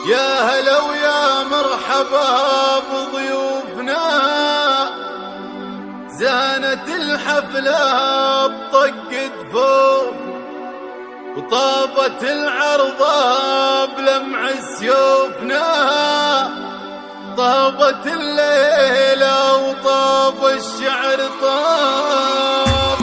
يا هلا ويا مرحبا بضيوفنا، زانت الحفلة بطق دفوف وطابت العرضة بلمع سيوفنا، طابت الليلة وطاب الشعر طاب.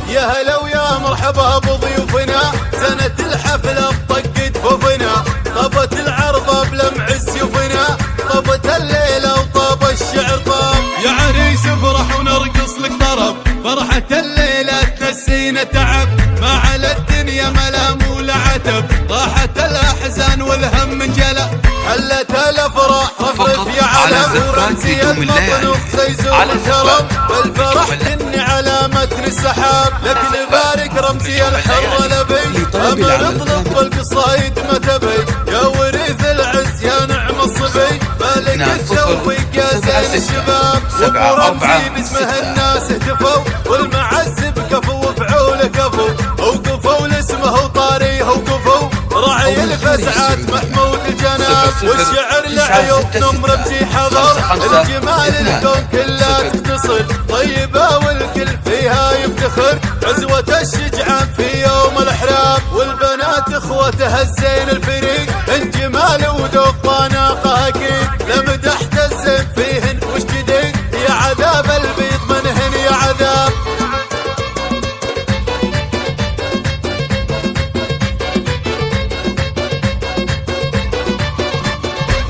يا هلا ويا مرحبا بضيوفنا، زانت الحفلة بطق دفوفنا، طابت العرضة بلمع سيوفنا، طابت الليلة وطاب الشعر طاب. يا عريس افرح ونرقص لك طرب، فرحة الليلة تنسينا تعب، ما على الدنيا ملام ولا عتب، راحت الأحزان والهم انجلى، حلت الافراح رفرف يا علم ورمزي المطلوب زي زور الكرم، بالفرح كني علامة السحاب، لك نبارك رمزي الحر لبي، امر اطلب القصايد ما تبي، يا وريث العز يا نعم الصبي، مالك التوفيق يا زين الشباب، ورمزي باسمه الناس اهتفوا، والمعز بكفو وفعول كفو، وقفوا لاسمه وطاريه وقفوا، راعي الفزعات محمود الجناب، والشعر لعيوب نمر رمزي حضر، الجمال الكون كلها تتصل، طيبة والكل فيها يفتخر، عزوة الشجعان في يوم الأحرام، والبنات اخوتها الزين الفريق، الجمال وذوق طناقه اكيد، لمدحت الزين فيهن وش جديد، يا عذاب البيض منهن يا عذاب.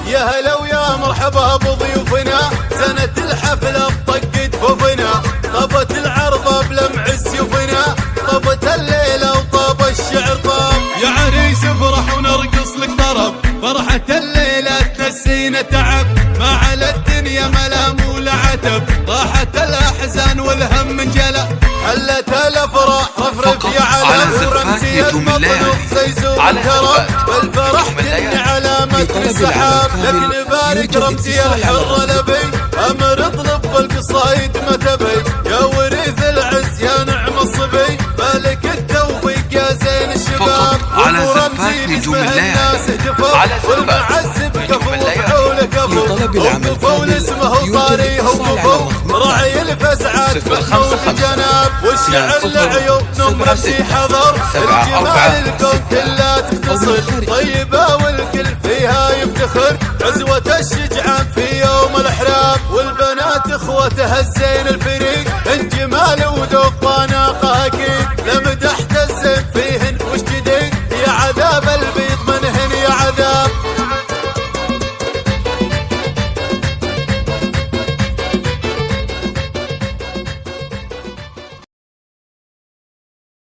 يا هلا ويا مرحبا بضيوفنا، زانت الحفلة بطق دفوفنا، طابت العرضة بلمع سيوفنا، طابت الليلة وطاب الشعر طاب. يا عريس افرح ونرقص لك طرب، فرحة الليلة تنسينا تعب، ما على الدنيا ملام ولا عتب، راحت الأحزان والهم انجلى، حلت الافراح رفرف يا علم ورمزي المطلوب زي زور الكرم، بالفرح كني علامة السحاب، لك نبارك رمزي الحر لبي، امر اطلب القصايد ما تبي، يا وريث العز يا نعم الصبي، مالك التوفيق يا زين الشباب، ورمزي باسمه الناس اهتفوا، والمعز بكفو وفعول كفو، وقفوا لاسمه وطاريه وقفوا، راعي الفزعات محمود الجناب، والشعر لعيوب نمر رمزي حضر، الجمال الكون كلها تتصل، طيبة والكل فيها يفتخر، عزوة الشجعان في يوم الأحرام، والبنات اخوتها الزين الفريق، الجمال وذوق طناقه